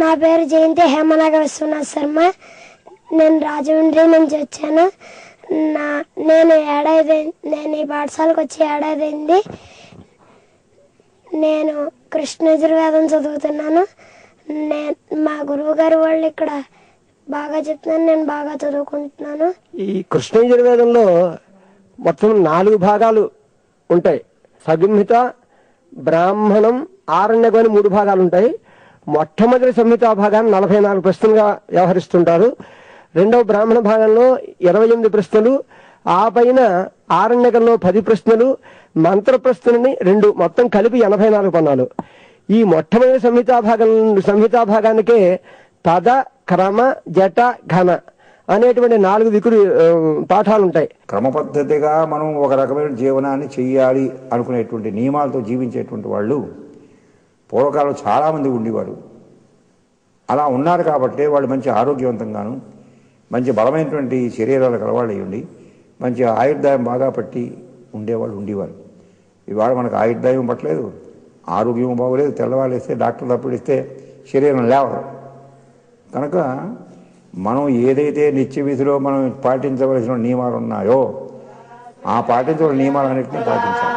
నా పేరు జయంతి హేమనాగ విశ్వనాథ్ శర్మ. నేను రాజమండ్రి నుంచి వచ్చాను. నేను ఈ పాఠశాలకు వచ్చి ఏడాదైంది. నేను కృష్ణ యజుర్వేదం చదువుతున్నాను. మా గురువు గారు వాళ్ళు ఇక్కడ బాగా చెప్తున్నాను, నేను బాగా చదువుకుంటున్నాను. ఈ కృష్ణ యజుర్వేదంలో మొత్తం 4 భాగాలు ఉంటాయి. సంహిత, బ్రాహ్మణం, ఆరణ్యకం అని 3 భాగాలు ఉంటాయి. మొట్టమొదటి సంహితా భాగాన్ని 44 ప్రశ్నలుగా వ్యవహరిస్తుంటారు. రెండవ బ్రాహ్మణ భాగంలో 28 ప్రశ్నలు, ఆ పైన ఆరణ్యకంలో 10 ప్రశ్నలు, మంత్ర ప్రశ్నలని 2, మొత్తం కలిపి 84 పన్నాలు. ఈ మొట్టమొదటి సంహితా భాగానికే పద, క్రమ, జట, ఘన అనేటువంటి 4 పాఠాలు ఉంటాయి. క్రమ పద్ధతిగా మనం ఒక రకమైన జీవనాన్ని చెయ్యాలి అనుకునేటువంటి నియమాలతో జీవించేటువంటి వాళ్ళు పూర్వకాలంలో చాలామంది ఉండేవారు. అలా ఉన్నారు కాబట్టి వాళ్ళు మంచి ఆరోగ్యవంతంగాను, మంచి బలమైనటువంటి శరీరాలు కలవాళ్ళు ఉండి మంచి ఆయుర్దాయం బాగా పట్టి ఉండేవారు. ఇవాళ మనకు ఆయుర్దాయం పట్టలేదు, ఆరోగ్యం బాగోలేదు. తెల్లవాళ్ళు ఇస్తే డాక్టర్ తప్పుడిస్తే శరీరం లేవదు. కనుక మనం ఏదైతే నిత్య విధిలో మనం పాటించవలసిన నియమాలు ఉన్నాయో ఆ పాటించవలసిన నియమాలన్నింటినీ పాటించాలి.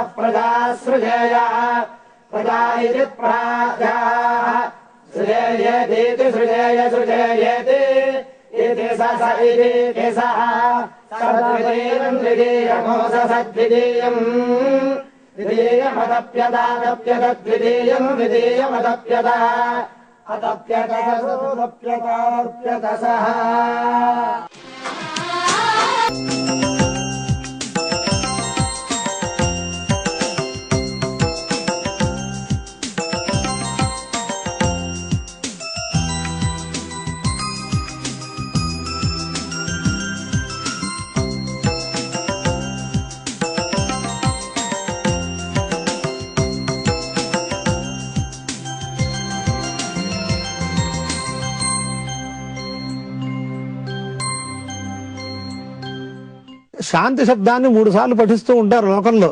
శాంతి శబ్దాన్ని 3 సార్లు పఠిస్తూ ఉంటారు లోకంలో.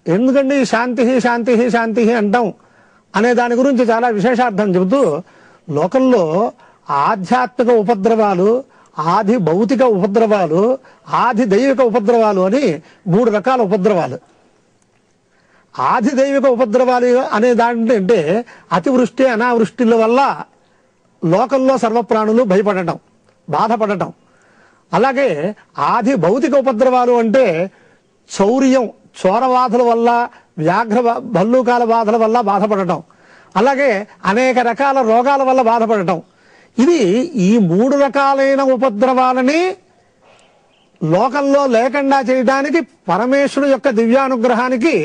ఎందుకండి శాంతి శాంతి శాంతి అంటాం అనే దాని గురించి చాలా విశేషార్థం చెబుతూ, లోకంలో ఆధ్యాత్మిక ఉపద్రవాలు, ఆది భౌతిక ఉపద్రవాలు, ఆది దైవిక ఉపద్రవాలు అని 3 రకాల ఉపద్రవాలు. ఆది దైవిక ఉపద్రవాలు అనే దాంట్లో అతివృష్టి అనావృష్టిల వల్ల లోకంలో సర్వప్రాణులు భయపడటం, బాధపడటం. అలాగే ఆది భౌతిక ఉపద్రవాలు అంటే చౌర్యం, చోరబాధల వల్ల, వ్యాఘ్ర భల్లూకాల బాధల వల్ల బాధపడటం, అలాగే అనేక రకాల రోగాల వల్ల బాధపడటం. ఇది ఈ 3 రకాలైన ఉపద్రవాలని లోకంలో లేకుండా చేయడానికి పరమేశ్వరుడు యొక్క దివ్యానుగ్రహానికి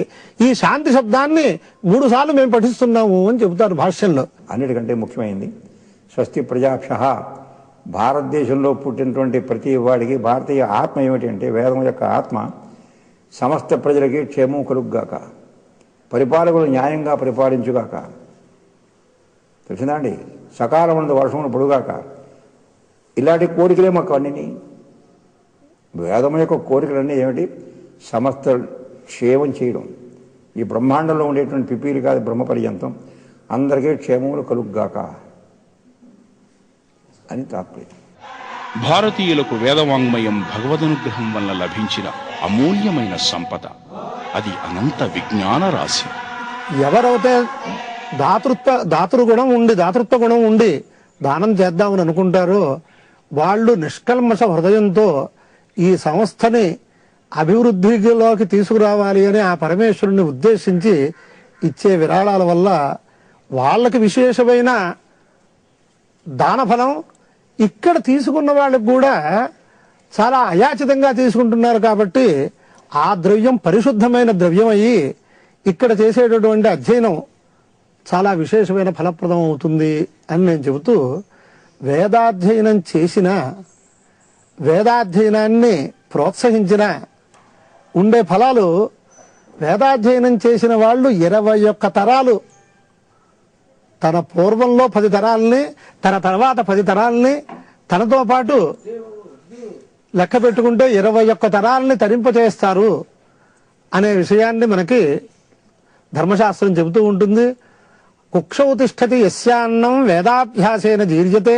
ఈ శాంతి శబ్దాన్ని 3 సార్లు మేము పఠిస్తున్నాము అని చెబుతారు భాష్యంలో. అన్నిటికంటే ముఖ్యమైనది స్వస్తి ప్రజాభ్యః. భారతదేశంలో పుట్టినటువంటి ప్రతి వాడికి భారతీయ ఆత్మ ఏమిటి అంటే వేదం యొక్క ఆత్మ సమస్త ప్రజలకి క్షేమం కలుగుగాక, పరిపాలకులు న్యాయంగా పరిపాలించుగాక, తెలిసిందా అండి, సకాలమునందు వర్షములు పడుగాక. ఇలాంటి కోరికలే మాకు అన్నీ. వేదం యొక్క కోరికలన్నీ ఏమిటి? సమస్త క్షేమం చేయడం. ఈ బ్రహ్మాండంలో ఉండేటువంటి పిపీలు కాదు బ్రహ్మపర్యంతం అందరికీ క్షేమములు కలుగుగాక అని తాత్పర్యం. భారతీయులకు వేదవాంగ్మయం భగవదనుగ్రహం వల్ల లభించిన అమూల్యమైన సంపద. అది అనంత విజ్ఞాన రాశి. ఎవరైతే దాతృత్వ గుణం ఉండి దానం చేద్దామని అనుకుంటారో వాళ్ళు నిష్కల్మష హృదయంతో ఈ సంస్థని అభివృద్ధిలోకి తీసుకురావాలి అని ఆ పరమేశ్వరుని ఉద్దేశించి ఇచ్చే విరాళాల వల్ల వాళ్ళకి విశేషమైన దానఫలం ఇక్కడ తీసుకున్న వాళ్ళకు కూడా చాలా అయాచితంగా తీసుకుంటున్నారు. కాబట్టి ఆ ద్రవ్యం పరిశుద్ధమైన ద్రవ్యం అయ్యి ఇక్కడ చేసేటటువంటి అధ్యయనం చాలా విశేషమైన ఫలప్రదం అవుతుంది అని నేను చెబుతూ, వేదాధ్యయనాన్ని ప్రోత్సహించిన ఉండే ఫలాలు, వేదాధ్యయనం చేసిన వాళ్ళు 21 తరాలు, తన పూర్వంలో 10 తరాలని, తన తర్వాత 10 తరాలని, తనతో పాటు లెక్క పెట్టుకుంటే 21 తరాలని తరింపచేస్తారు అనే విషయాన్ని మనకి ధర్మశాస్త్రం చెబుతూ ఉంటుంది. కుక్షౌ తిష్టతి యస్యాన్నం వేదాభ్యాసేన జీర్యతే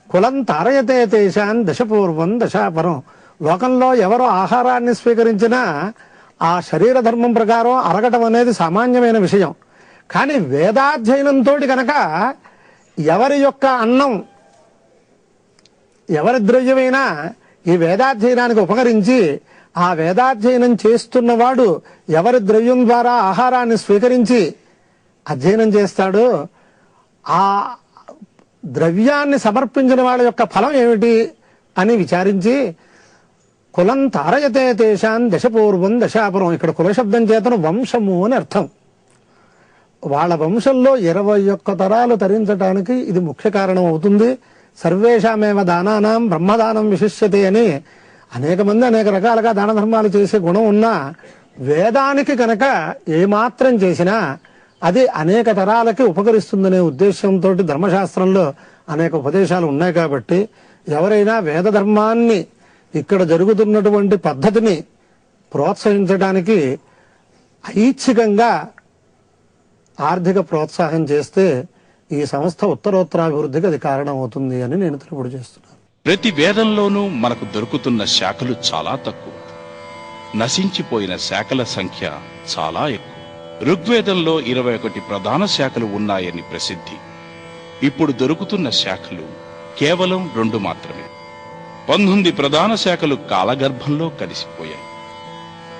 కులం తారయతే తేషాన్ దశపూర్వం దశాపరం. లోకంలో ఎవరు ఆహారాన్ని స్వీకరించినా ఆ శరీర ధర్మం ప్రకారం అరగటం అనేది సామాన్యమైన విషయం. కానీ వేదాధ్యయనంతో కనుక ఎవరి యొక్క అన్నం, ఎవరి ద్రవ్యమైనా ఈ వేదాధ్యయనానికి ఉపకరించి ఆ వేదాధ్యయనం చేస్తున్నవాడు ఎవరి ద్రవ్యం ద్వారా ఆహారాన్ని స్వీకరించి అధ్యయనం చేస్తాడో ఆ ద్రవ్యాన్ని సమర్పించిన వాళ్ళ యొక్క ఫలం ఏమిటి అని విచారించి కులం తారయతే తేషాన్ దశపూర్వం దశాపురం. ఇక్కడ కులశబ్దం చేతను వంశము అని అర్థం. వాళ్ళ వంశంలో 21 తరాలు తరించడానికి ఇది ముఖ్య కారణం అవుతుంది. సర్వేషామేవ దానానాం బ్రహ్మదానం విశిష్యతే అని అనేక మంది అనేక రకాలుగా దాన ధర్మాలు చేసే గుణం ఉన్నా వేదానికి కనుక ఏమాత్రం చేసినా అది అనేక తరాలకి ఉపకరిస్తుందనే ఉద్దేశంతో ధర్మశాస్త్రంలో అనేక ఉపదేశాలు ఉన్నాయి. కాబట్టి ఎవరైనా వేద ధర్మాన్ని, ఇక్కడ జరుగుతున్నటువంటి పద్ధతిని ప్రోత్సహించడానికి ఐచ్ఛికంగా ఆర్థిక ప్రోత్సాహం చేస్తే ఈ సంస్థ ఉత్తరోత్తరాభివృద్ధికి అది కారణం అవుతుంది అని నేను తెలుపుడు చేస్తున్నాను. ప్రతి వేదంలోనూ మనకు దొరుకుతున్న శాఖలు చాలా తక్కువ. నశించిపోయిన శాఖల సంఖ్య చాలా ఎక్కువ. ఋగ్వేదంలో 21 ప్రధాన శాఖలు ఉన్నాయని ప్రసిద్ధి. ఇప్పుడు దొరుకుతున్న శాఖలు కేవలం 2 మాత్రమే. 19 ప్రధాన శాఖలు కాలగర్భంలో కలిసిపోయాయి.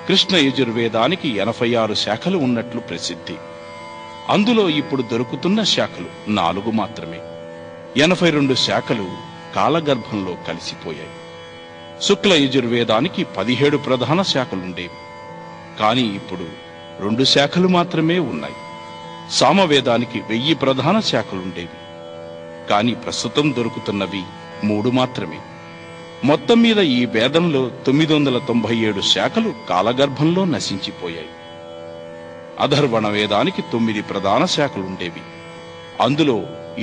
కృష్ణ యజుర్వేదానికి 86 శాఖలు ఉన్నట్లు ప్రసిద్ధి. అందులో ఇప్పుడు దొరుకుతున్న శాఖలు 4 మాత్రమే. 82 శాఖలు కాలగర్భంలో కలిసిపోయాయి. శుక్ల యజుర్వేదానికి 17 ప్రధాన శాఖలుండేవి. కానీ ఇప్పుడు 2 శాఖలు మాత్రమే ఉన్నాయి. సామవేదానికి 1000 ప్రధాన శాఖలుండేవి. కానీ ప్రస్తుతం దొరుకుతున్నవి 3 మాత్రమే. మొత్తం మీద ఈ వేదంలో 997 శాఖలు కాలగర్భంలో నశించిపోయాయి. అధర్వణ వేదానికి 9 ప్రధాన శాఖలుండేవి. అందులో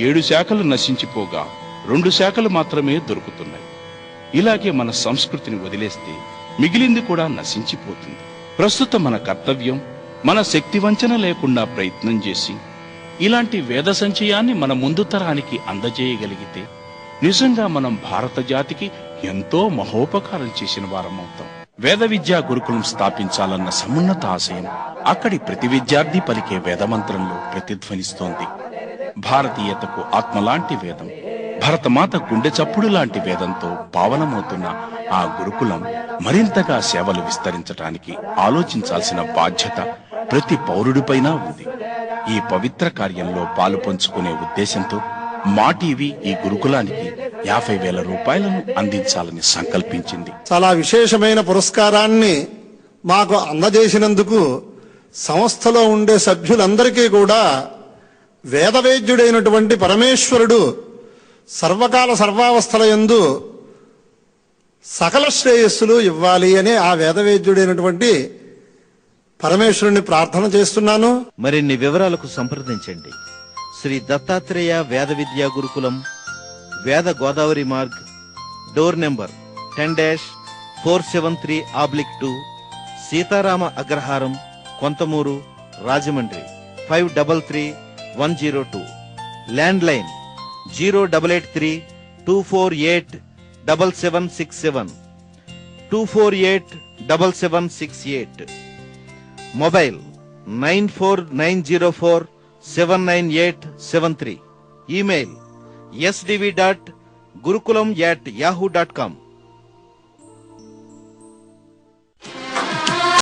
7 శాఖలు నశించిపోగా 2 శాఖలు మాత్రమే దొరుకుతున్నాయి. ఇలాగే మన సంస్కృతిని వదిలేస్తే మిగిలింది కూడా నశించిపోతుంది. ప్రస్తుతం మన కర్తవ్యం మన శక్తి వంచన లేకుండా ప్రయత్నం చేసి ఇలాంటి వేద సంచయాన్ని మన ముందు తరానికి అందజేయగలిగితే నిజంగా మనం భారత జాతికి ఎంతో మహోపకారం చేసిన వారమవుతాం. వేద విద్యా గురుకులం స్థాపించాలన్న సమున్నత ఆశయం అక్కడి ప్రతి విద్యార్థి పలికే వేదమంత్రంలో ప్రతిధ్వనిస్తోంది. భారతీయతకు ఆత్మలాంటి వేదం, భరతమాత గుండె చప్పుడు లాంటి వేదంతో పావనమవుతున్న ఆ గురుకులం మరింతగా సేవలు విస్తరించడానికి ఆలోచించాల్సిన బాధ్యత ప్రతి పౌరుడిపైనా ఉంది. ఈ పవిత్ర కార్యంలో పాలు పంచుకునే ఉద్దేశంతో మా టీవీ ఈ గురుకులానికి 50,000 రూపాయలను అందించాలని సంకల్పించింది. చాలా విశేషమైన పురస్కారాన్ని మాకు అందజేసినందుకు సంస్థలో ఉండే సభ్యులందరికీ కూడా వేదవేద్యుడైనటువంటి పరమేశ్వరుడు సర్వకాల సర్వావస్థల యందు సకల శ్రేయస్సులు ఇవ్వాలి అని ఆ వేదవేద్యుడైనటువంటి పరమేశ్వరుని ప్రార్థన చేస్తున్నాను. మరిన్ని వివరాలకు సంప్రదించండి. శ్రీ దత్తాత్రేయ వేద Vidya Gurukulam, Veda Godavari Marg, door number 10-473/2, Seetharama Agraharam, Konthamuru, Rajahmundry 533102. Landline 0832487767, 2487768. Mobile 9490479873. Email sdv.gurukulam@yahoo.com.